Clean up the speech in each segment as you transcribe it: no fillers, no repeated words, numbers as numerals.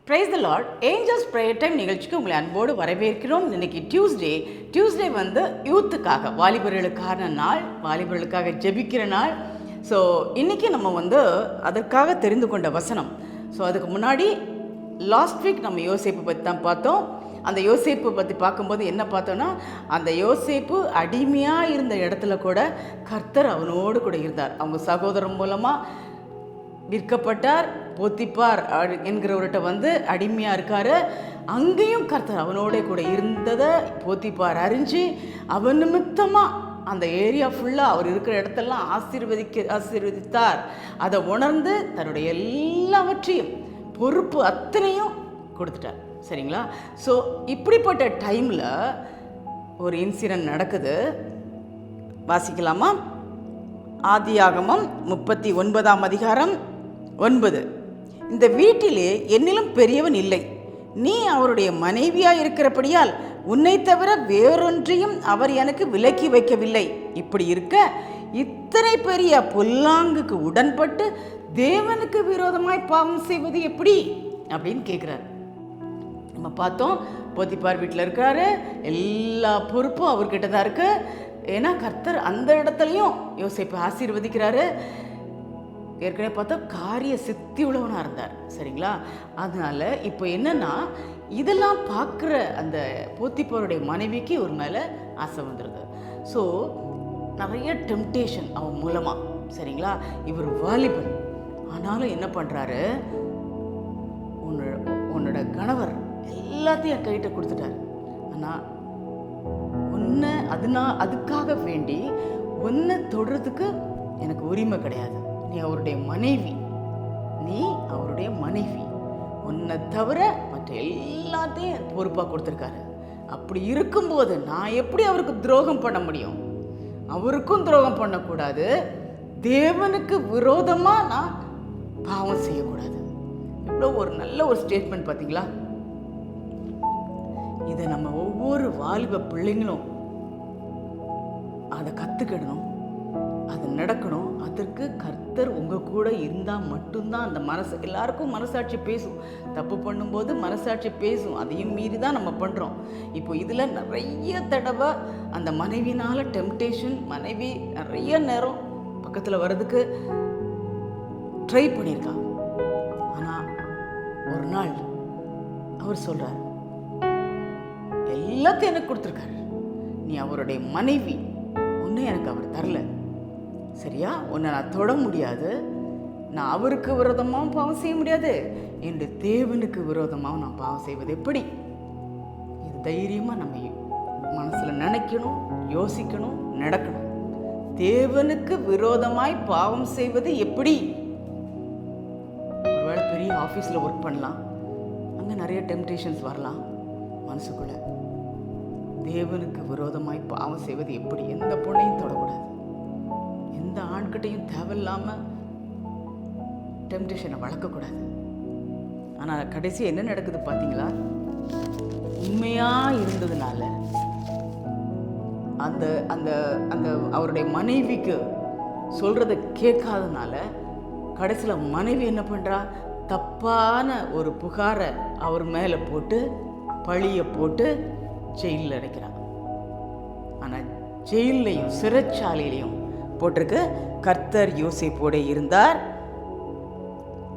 Price the lord. Angels prayer time நிகழ்ச்சிக்கு உங்களை அன்போடு வரவேற்கிறோம். இன்னைக்கு டியூஸ்டே வந்து யூத்துக்காக, வாலிபர்களுக்கான நாள், வாலிபர்களுக்காக ஜெபிக்கிற நாள். ஸோ இன்றைக்கி நம்ம வந்து அதற்காக தெரிந்து கொண்ட வசனம். ஸோ அதுக்கு முன்னாடி லாஸ்ட் வீக் நம்ம யோசேப்பு பற்றி தான் பார்த்தோம். அந்த யோசேப்பு பற்றி பார்க்கும்போது என்ன பார்த்தோன்னா, அந்த யோசேப்பு அடிமையாக இருந்த இடத்துல கூட கர்த்தர் அவனோடு கூட இருந்தார். அவங்க சகோதரன் மூலமாக விற்கப்பட்டார். போத்திப்பார் என்கிறவர்கிட்ட வந்து அடிமையாக இருக்கார். அங்கேயும் கர்த்தர் அவனோட கூட இருந்ததை போத்திப்பார் அறிஞ்சு அவன் நிமித்தமாக அந்த ஏரியா ஃபுல்லாக அவர் இருக்கிற இடத்தெல்லாம் ஆசீர்வதித்தார். அதை உணர்ந்து தன்னுடைய எல்லாவற்றையும் பொறுப்பு அத்தனையும் கொடுத்துட்டார். சரிங்களா? ஸோ இப்படிப்பட்ட டைமில் ஒரு இன்சிடென்ட் நடக்குது. வாசிக்கலாமா? ஆதியாகமம் 39ஆம் அதிகாரம் 9. இந்த வீட்டிலே என்னிலும் பெரியவன் இல்லை. நீ அவருடைய மனைவியாய் இருக்கிறபடியால் உன்னை தவிர வேறொன்றையும் அவர் எனக்கு விலக்கி வைக்கவில்லை. இப்படி இருக்க இத்தனை பெரிய பொல்லாங்குக்கு உடன்பட்டு தேவனுக்கு விரோதமாய் பாவம் செய்வது எப்படி அப்படின்னு கேட்குறாரு. நம்ம பார்த்தோம், போத்திப்பார் வீட்டில் இருக்கிறாரு, எல்லா பொறுப்பும் அவர்கிட்ட தான் இருக்கு. ஏன்னா கர்த்தர் அந்த இடத்துலையும் யோசேப்பை ஆசீர்வதிக்கிறாரு. ஏற்கனவே பார்த்தா காரிய சித்தி உள்ளவனாக இருந்தார். சரிங்களா? அதனால் இப்போ என்னென்னா, இதெல்லாம் பார்க்குற அந்த போத்திப்பாருடைய மனைவிக்கு ஒரு மேலே ஆசை வந்துடுது. ஸோ நிறைய டெம்டேஷன் அவன் மூலமாக. சரிங்களா? இவர் வாலிபன், ஆனாலும் என்ன பண்ணுறாரு, உன்னோட கணவர் எல்லாத்தையும் கையிட்ட கொடுத்துட்டார். ஆனால் ஒன்றை அதுக்காக வேண்டி ஒன்றை தொடுறதுக்கு எனக்கு உரிமை கிடையாது. நீ அவருடைய மனைவி, உன்னை தவிர மற்ற எல்லாத்தையும் பொறுப்பாக கொடுத்துருக்காரு. அப்படி இருக்கும்போது நான் எப்படி அவருக்கு துரோகம் பண்ண முடியும்? அவருக்கும் துரோகம் பண்ணக்கூடாது, தேவனுக்கு விரோதமாக நான் பாவம் செய்யக்கூடாது. இவ்வளோ ஒரு நல்ல ஒரு ஸ்டேட்மெண்ட் பார்த்தீங்களா? இதை நம்ம ஒவ்வொரு வாலிப பிள்ளைங்களும் அதை கற்றுக்கிடணும், அது நடக்கணும். அதற்கு கர்த்தர் உங்கள் கூட இருந்தால் மட்டும்தான் அந்த எல்லாருக்கும் மனசாட்சி பேசும். தப்பு பண்ணும்போது மனசாட்சி பேசும், அதையும் மீறி தான் நம்ம பண்ணுறோம். இப்போ இதில் நிறைய தடவை அந்த மனைவினால் டெம்டேஷன், மனைவி நிறைய நேரம் பக்கத்தில் வர்றதுக்கு ட்ரை பண்ணியிருக்கா. ஆனால் ஒரு நாள் அவர் சொல்கிறார், எல்லாத்தையும் எனக்கு கொடுத்துருக்காரு, நீ அவருடைய மனைவி, ஒன்றும் எனக்கு அவர் தரல. சரியா? உன்னை நான் தொட முடியாது, நான் அவருக்கு விரோதமாகவும் பாவம் செய்ய முடியாது, என்று தேவனுக்கு விரோதமாகவும் நான் பாவம் செய்வது எப்படி? இது தைரியமாக நம்ம மனசில் நினைக்கணும், யோசிக்கணும், நடக்கணும். தேவனுக்கு விரோதமாய் பாவம் செய்வது எப்படி? ஒருவேளை பெரிய ஆஃபீஸில் ஒர்க் பண்ணலாம், அங்கே நிறைய டெம்டேஷன்ஸ் வரலாம் மனசுக்குள்ள. தேவனுக்கு விரோதமாய் பாவம் செய்வது எப்படி? எந்த பொண்ணையும் தொடக்கூடாது, எந்த ஆண்கிட்டையும் தேவையில்லாமல் டெம்டேஷனை வளர்க்கக்கூடாது. ஆனால் கடைசி என்ன நடக்குது பார்த்தீங்களா? உண்மையாக இருந்ததுனால அந்த அந்த அந்த அவருடைய மனைவிக்கு சொல்கிறத கேட்காதனால கடைசியில் மனைவி என்ன பண்ணுறா, தப்பான ஒரு புகாரை அவர் மேலே போட்டு பழியை போட்டு ஜெயிலில் அடைக்கிறான். ஆனால் ஜெயிலையும் சிறைச்சாலையிலையும் போட்டிருக்கு, கர்த்தர் யோசேப்போடு இருந்தார்,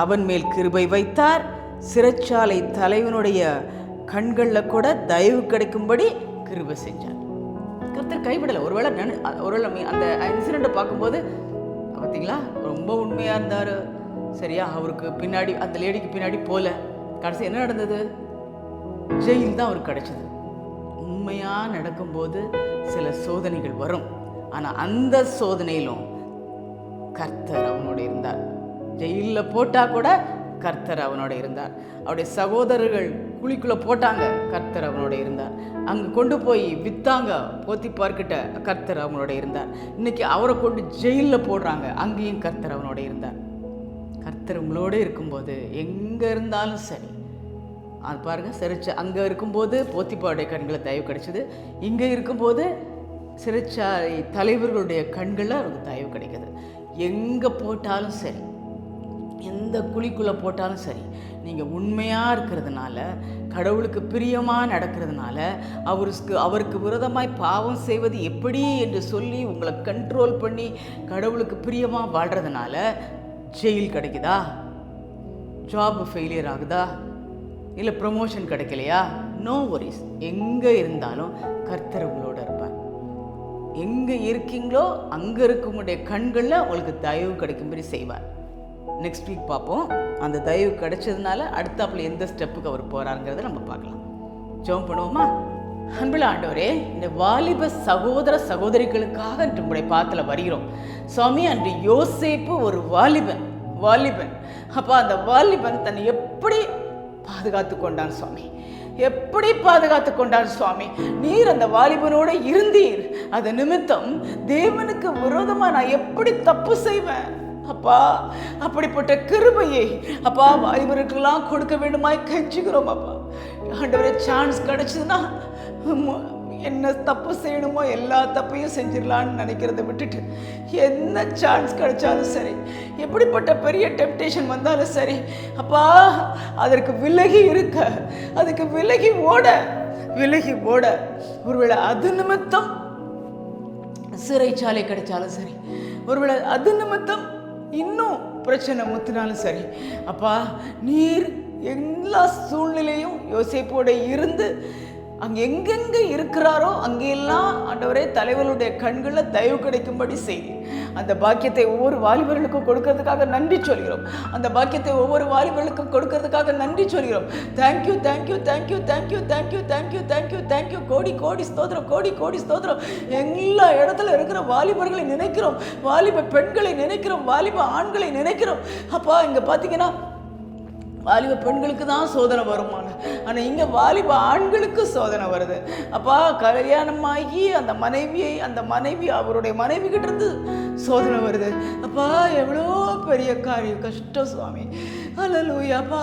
அவன் மேல் கிருபை வைத்தார், சிறைச்சாலை தலைவனுடைய கண்களில் கூட தயவு கிடைக்கும்படி கிருபை செஞ்சார். கர்த்தர் கைவிடலை. ஒருவேளை அந்த இன்சிடெண்ட்டை பார்க்கும்போது பார்த்தீங்களா, ரொம்ப உண்மையாக இருந்தார். சரியா? அவருக்கு பின்னாடி, அந்த லேடிக்கு பின்னாடி போல. கடைசி என்ன நடந்தது? ஜெயில் தான் அவருக்கு கிடைச்சது. உண்மையாக நடக்கும்போது சில சோதனைகள் வரும், ஆனால் அந்த சோதனையிலும் கர்த்தர் அவனோட இருந்தார். ஜெயிலில் போட்டால் கூட கர்த்தர் அவனோட இருந்தார். அவருடைய சகோதரர்கள் குழிக்குள்ளே போட்டாங்க, கர்த்தர் அவனோட இருந்தார். அங்கே கொண்டு போய் விற்றாங்க போத்திப்பார்கிட்ட, கர்த்தர் அவனோட இருந்தார். இன்றைக்கி அவரை கொண்டு ஜெயிலில் போடுறாங்க, அங்கேயும் கர்த்தர் அவனோட இருந்தார். கர்த்தர் உங்களோட இருக்கும்போது எங்கே இருந்தாலும் சரி. அது பாருங்கள், அங்கே இருக்கும்போது போத்திப்பாருடைய கண்களை தயவு கிடைச்சிது, இங்கே இருக்கும்போது சிறைச்சாலை தலைவர்களுடைய கண்களில் அவருக்கு தயவு கிடைக்குது. எங்கே போட்டாலும் சரி எந்த குழிக்குள்ளே போட்டாலும் சரி, நீங்கள் உண்மையாக இருக்கிறதுனால, கடவுளுக்கு பிரியமாக நடக்கிறதுனால, அவருக்கு விரோதமாய் பாவம் செய்வது எப்படி என்று சொல்லி உங்களை கண்ட்ரோல் பண்ணி கடவுளுக்கு பிரியமாக வாழ்கிறதுனால ஜெயில் கிடைக்குதா, ஜாப் ஃபெயிலியர் ஆகுதா, இல்லை ப்ரமோஷன் கிடைக்கலையா, நோ வரிஸ். எங்கே இருந்தாலும் கர்த்தர் உங்களோட இருப்பார். எங்கே இருக்கீங்களோ அங்கே இருக்கக்கூடிய கண்களில் உங்களுக்கு தயவு கிடைக்கும்படி செய்வார். நெக்ஸ்ட் வீக் பார்ப்போம். அந்த தயவு கிடைச்சதுனால அடுத்தாப்புல எந்த ஸ்டெப்புக்கு அவர் போகிறாருங்கிறத நம்ம பார்க்கலாம். ஜெபம் பண்ணுவோமா? அன்புள்ள ஆண்டவரே, இந்த வாலிப சகோதர சகோதரிகளுக்காக இன்று உங்களுடைய பாத்துல வருகிறோம் சுவாமி. அன்று யோசேப்பு ஒரு வாலிபன். அப்பா, அந்த வாலிபன் தன்னை எப்படி பாதுகாத்து கொண்டான் சுவாமி, எப்படி பாதுகாத்து கொண்டார் சுவாமி. நீர் அந்த வாலிபனோடு இருந்தீர். அது நிமித்தம் தேவனுக்கு விரோதமாக நான் எப்படி தப்பு செய்வேன் அப்பா? அப்படிப்பட்ட கிருபையை அப்பா வாலிபருக்கெல்லாம் கொடுக்க வேண்டுமாய் கெஞ்சுகிறோம் அப்பா. ஆண்டவரே, சான்ஸ் கிடைச்சதுன்னா என்ன தப்பு செய்யணுமோ எல்லா தப்பையும் செஞ்சிடலான்னு நினைக்கிறத விட்டுட்டு, என்ன சான்ஸ் கிடைச்சாலும் சரி, எப்படிப்பட்ட பெரிய டெம்டேஷன் வந்தாலும் சரி அப்பா, அதற்கு விலகி இருக்க, அதுக்கு விலகி ஓட, ஒருவேளை அது நிமித்தம் சிறைச்சாலை கிடைச்சாலும் சரி, ஒருவேளை அது நிமித்தம் இன்னும் பிரச்சனை முத்தினாலும் சரி அப்பா, நீர் எல்லா சூழ்நிலையும் யோசேப்போட இருந்து அங்கே எங்கெங்கே இருக்கிறாரோ அங்கெல்லாம் ஆண்டவரே தலைவர்களுடைய கண்களில் தயவு கிடைக்கும்படி செய்தி. அந்த பாக்கியத்தை ஒவ்வொரு வாலிபர்களுக்கும் கொடுக்கறதுக்காக நன்றி சொல்கிறோம். அந்த பாக்கியத்தை ஒவ்வொரு வாலிபர்களுக்கும் கொடுக்கறதுக்காக நன்றி சொல்கிறோம். Thank you thank you thank you thank you thank you thank you thank you thank you. கோடி கோடி ஸ்தோத்திரம், கோடி கோடி ஸ்தோத்திரம். எல்லா இடத்துல இருக்கிற வாலிபர்களை நினைக்கிறோம், வாலிப பெண்களை நினைக்கிறோம், வாலிப ஆண்களை நினைக்கிறோம் அப்பா. இங்கே பார்த்தீங்கன்னா வாலிப பெண்களுக்கு தான் சோதனை வருமான, ஆனால் இங்கே வாலிப ஆண்களுக்கு சோதனை வருது அப்பா. கல்யாணமாகி அந்த மனைவி அவருடைய மனைவி கிட்ட இருந்து சோதனை வருது அப்பா. எவ்வளோ பெரிய காரியம், கஷ்டம் சுவாமி. அல்லேலூயாப்பா.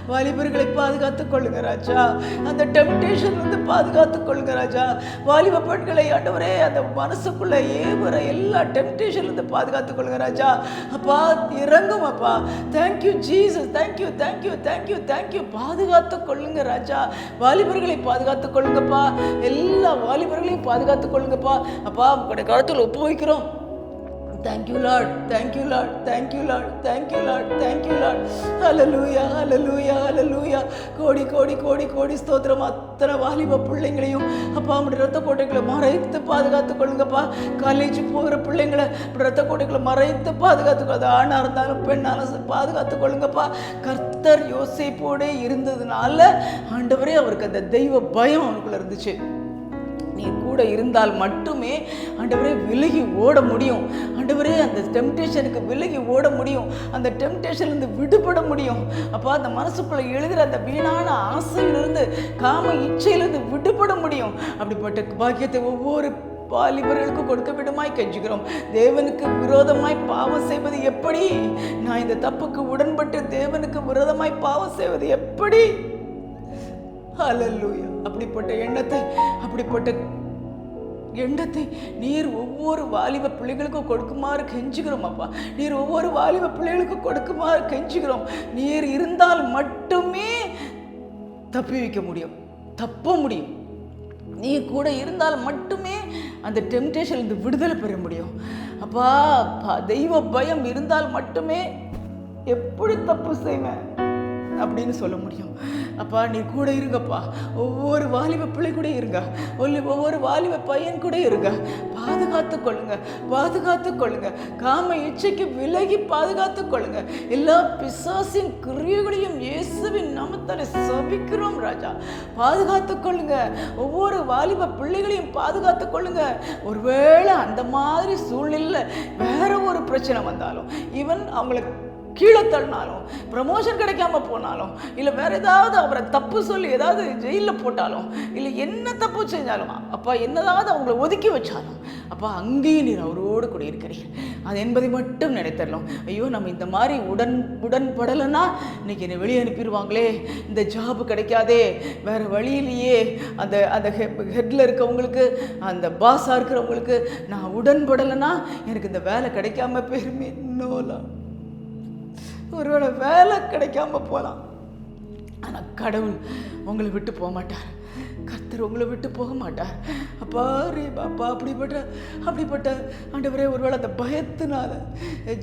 வாலிபர்களை பாதுகாத்துக் கொள்ளுங்க ராஜா, அந்த டெம்டேஷன்லேருந்து பாதுகாத்துக் கொள்ளுங்க ராஜா. வாலிப பெண்களை ஆண்டவரே அந்த மனசுக்குள்ள ஏவர எல்லா டெம்டேஷன்லேருந்து பாதுகாத்துக் கொள்ளுங்க ராஜா. அப்பா இறங்கும் அப்பா. Thank you Jesus, thank you thank you thank you thank you. பாதுகாத்துக் கொள்ளுங்க ராஜா. வாலிபர்களை பாதுகாத்துக் கொள்ளுங்கப்பா. எல்லா வாலிபர்களையும் பாதுகாத்துக் கொள்ளுங்கப்பா. அப்பா உங்களுடைய காலத்தில் ஒப்பு வைக்கிறோம். Thank you Lord, thank you Lord, thank you Lord, thank you Lord, thank you Lord. Hallelujah, hallelujah, hallelujah. கோடி கோடி கோடி கோடி ஸ்தோத்திரம். அத்தனை வாலிப பிள்ளைங்களையும் அப்பா உங்களுடைய ரத்த கோட்டைகளை மறைத்து பாதுகாத்துக் கொள்ளுங்கப்பா. காலேஜ் போகிற பிள்ளைங்களை ரத்த கோட்டைகளை மறைத்து பாதுகாத்துக்கொள்ள, அது ஆணாக இருந்தாலும் பெண்ணாலும் பாதுகாத்துக் கொள்ளுங்கப்பா. கர்த்தர் யோசேப்போடே இருந்ததுனால ஆண்டவரே அவருக்கு அந்த தெய்வ பயம் அவனுக்குள்ள இருந்துச்சு. நீ கூட இருந்தால் மட்டுமே ஆண்டவரே விலகி ஓட முடியும். ஆண்டவரே அந்த டெம்டேஷனுக்கு விலகி ஓட முடியும், அந்த டெம்டேஷன்லேருந்து விடுபட முடியும் அப்பா. அந்த மனசுக்குள்ளே எழுதுகிற அந்த வீணான ஆசையிலிருந்து, காம இச்சையிலிருந்து விடுபட முடியும். அப்படிப்பட்ட பாக்கியத்தை ஒவ்வொரு வாலிபர்களுக்கும் கொடுக்க விடுமாய் கெஞ்சுகிறோம். தேவனுக்கு விரோதமாய் பாவம் செய்வது எப்படி? நான் இந்த தப்புக்கு உடன்பட்டு தேவனுக்கு விரோதமாய் பாவம் செய்வது எப்படி? ஹல்லேலூயா. அப்படிப்பட்ட எண்ணத்தை நீர் ஒவ்வொரு வாலிப பிள்ளைகளுக்கும் கொடுக்குமாறு கெஞ்சுகிறோம் அப்பா. நீர் ஒவ்வொரு வாலிப பிள்ளைகளுக்கும் கொடுக்குமாறு கெஞ்சுகிறோம். நீர் இருந்தால் மட்டுமே தப்பி வைக்க முடியும், தப்ப முடியும். நீர் கூட இருந்தால் மட்டுமே அந்த டெம்டேஷன்லேருந்து விடுதலை பெற முடியும் அப்பா. தெய்வ பயம் இருந்தால் மட்டுமே எப்படி தப்பு செய்வேன் அப்படின்னு சொல்ல முடியும் அப்பா. நீ கூட இருங்கப்பா. ஒவ்வொரு வாலிப பிள்ளை கூட இருங்க, ஒவ்வொரு வாலிப பையன் கூட இருங்க. பாதுகாத்துக் கொள்ளுங்க. காம இச்சைக்கு விலகி பாதுகாத்துக் கொள்ளுங்க. எல்லா பிசாசின் கிரியைகளையும் இயேசுவின் நாமத்தாலே சபிக்கிறோம் ராஜா. பாதுகாத்துக் கொள்ளுங்க. ஒவ்வொரு வாலிப பிள்ளைகளையும் பாதுகாத்துக் கொள்ளுங்க. ஒருவேளை அந்த மாதிரி சூழ்நிலை வேற ஒரு பிரச்சனை வந்தாலும், ஈவன் அவங்களுக்கு கீழே தள்ளினாலும், ப்ரமோஷன் கிடைக்காம போனாலும், இல்லை வேற ஏதாவது அவரை தப்பு சொல்லி ஏதாவது ஜெயிலில் போட்டாலும், இல்லை என்ன தப்பு செஞ்சாலும் அப்பா, என்னதாவது அவங்கள ஒதுக்கி வச்சாலும் அப்பா, அங்கேயும் நீர் அவரோடு கூட இருக்கிறீர்கள். அது என்பதை மட்டும் நினைத்தரலாம். ஐயோ, நம்ம இந்த மாதிரி உடன்படலைன்னா இன்னைக்கு என்னை வெளியே அனுப்பிடுவாங்களே, இந்த ஜாபு கிடைக்காதே, வேற வழியிலேயே அந்த அந்த ஹெட்டில் இருக்கவங்களுக்கு, அந்த பாஸாக இருக்கிறவங்களுக்கு நான் உடன்படலைன்னா எனக்கு இந்த வேலை கிடைக்காம போயிருமே. நோலாம் ஒருவேளை வேலை கிடைக்காம போகலாம், ஆனால் கடவுள் உங்களை விட்டு போக மாட்டார். கர்த்தர் உங்களை விட்டு போக மாட்டார். அப்பா ரே பாப்பா அப்படிப்பட்ட ஆண்டவரே, ஒருவேளை அந்த பயத்தினால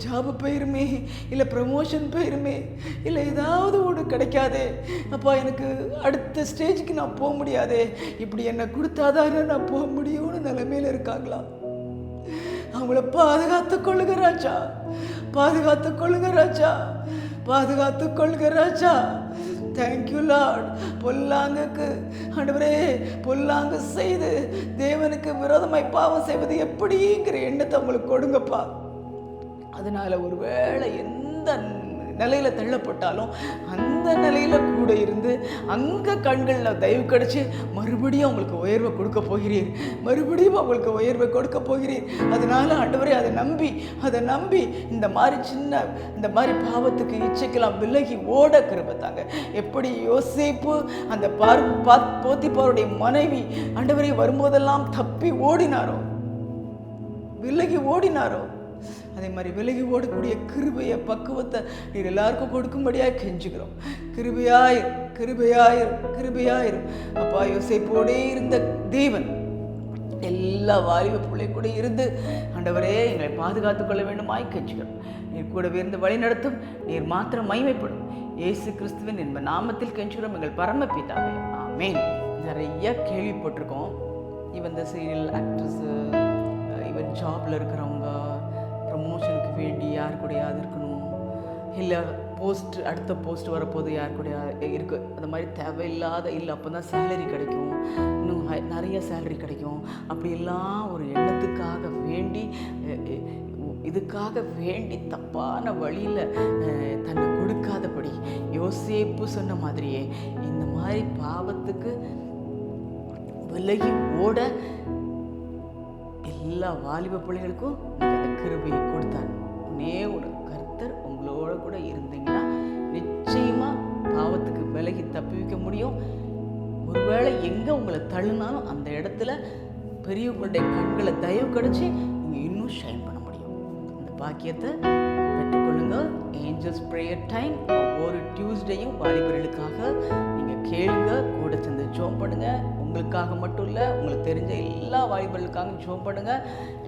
ஜாபு போயிருமே, இல்லை ப்ரமோஷன் போயிருமே, இல்லை ஏதாவது ஒன்று கிடைக்காதே, அப்பா எனக்கு அடுத்த ஸ்டேஜுக்கு நான் போக முடியாதே, இப்படி என்னை கொடுத்தாதானே நான் போக முடியும்னு நிலைமையில் இருக்காங்களா? அவங்கள பாதுகாத்து கொள்ளுங்க ராஜா, பாதுகாத்து கொள்ளுங்க ராஜா, பாதுகாத்து கொள்ளுங்க ராஜா. Thank you Lord. பொல்லாங்குக்கு ஆண்டவரே, பொல்லாங்கு செய்து தேவனுக்கு விரோதமாய் பாவம் செய்வது எப்படிங்கிற எண்ணத்தை அவங்களுக்கு கொடுங்கப்பா. அதனால ஒருவேளை எந்த நிலையில தள்ளப்பட்டாலும் அந்த நிலையில கூட இருந்து அங்கே கண்களில் தயவு கிடைச்சி மறுபடியும் அவங்களுக்கு உயர்வை கொடுக்க போகிறீர், மறுபடியும் அவங்களுக்கு உயர்வை கொடுக்க போகிறீர். அதனால ஆண்டவரே, அதை நம்பி இந்த மாதிரி பாவத்துக்கு இச்சைக்கெல்லாம் விலகி ஓட கிருபை தாங்க. எப்படி யோசேப்பு அந்த போத்திபாருடைய மனைவி ஆண்டவரே வரும்போதெல்லாம் தப்பி ஓடினாரோ, விலகி ஓடினாரோ, அதே மாதிரி விலகி ஓடக்கூடிய கிருபையை பக்குவத்தை நீர் எல்லாருக்கும் கொடுக்கும்படியாக கெஞ்சுக்கிறோம். கிருபையாயிரும் அப்பா. யோசேப்போடே இருந்த தேவன் எல்லா வாலிப பிள்ளை கூட இருந்து ஆண்டவரே எங்களை பாதுகாத்து கொள்ள வேண்டுமாய் கெஞ்சுக்கிறோம். நீர் கூடவே இருந்து வழி நடத்தும். நீர் மாத்திரம் மகிமைப்படும். இயேசு கிறிஸ்துவின் என்ப நாமத்தில் கெஞ்சுகிறோம் எங்கள் பரம பிதாவே, ஆமென். நிறைய கேள்விப்பட்டிருக்கோம். இவன் இந்த சீரியல் ஆக்ட்ரஸு, இவன் ஜாபில் இருக்கிறவங்க ப்ரமோஷனுக்கு வேண்டி யார் கூடயாவது இருக்கணும், இல்லை அடுத்த போஸ்ட் வரப்போது யார் கூட இருக்குது, அந்த மாதிரி தேவையில்லாத, இல்லை அப்போ தான் சேலரி கிடைக்கும், இன்னும் நிறைய சேலரி கிடைக்கும், அப்படியெல்லாம் ஒரு எண்ணத்துக்காக வேண்டி இதுக்காக வேண்டி தப்பான வழியில் தன்னை கொடுக்காதபடி யோசேப்பு சொன்ன மாதிரியே இந்த மாதிரி பாவத்துக்கு விலகி ஓட எல்லா வாலிப பிள்ளைகளுக்கும் அந்த கிருபையை கொடுத்தார். ஒரு கர்த்தர் உங்களோட கூட இருந்தீங்கன்னா நிச்சயமா பாவத்துக்கு விலகி தப்பி வைக்க முடியும். ஒருவேளை எங்க உங்களை தள்ளுனாலும் அந்த இடத்துல பெரியவங்களுடைய கண்களை தயவு கிடைச்சி நீங்க இன்னும் ஷைன் பண்ண முடியும். அந்த பாக்கியத்தை பெற்றுக்கொள்ளுங்க. ஏஞ்சல்ஸ் ப்ரேயர் டைம் ஒவ்வொரு டியூஸ்டேயும் வாலிபர்களுக்காக நீங்க கேளுங்க, கூட சேர்ந்து ஜெபம் பண்ணுங்க. உங்களுக்காக மட்டும் இல்லை, உங்களுக்கு தெரிஞ்ச எல்லா வாலிபர்களுக்காக ஜெபம் பண்ணுங்க.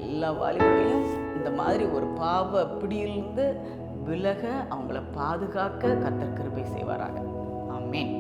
எல்லா வாலிபர்களையும் இந்த மாதிரி ஒரு பாவ பிடியிலிருந்து விலக அவங்கள பாதுகாக்க கர்த்தர் கிருபை செய்வாராக. ஆமென்.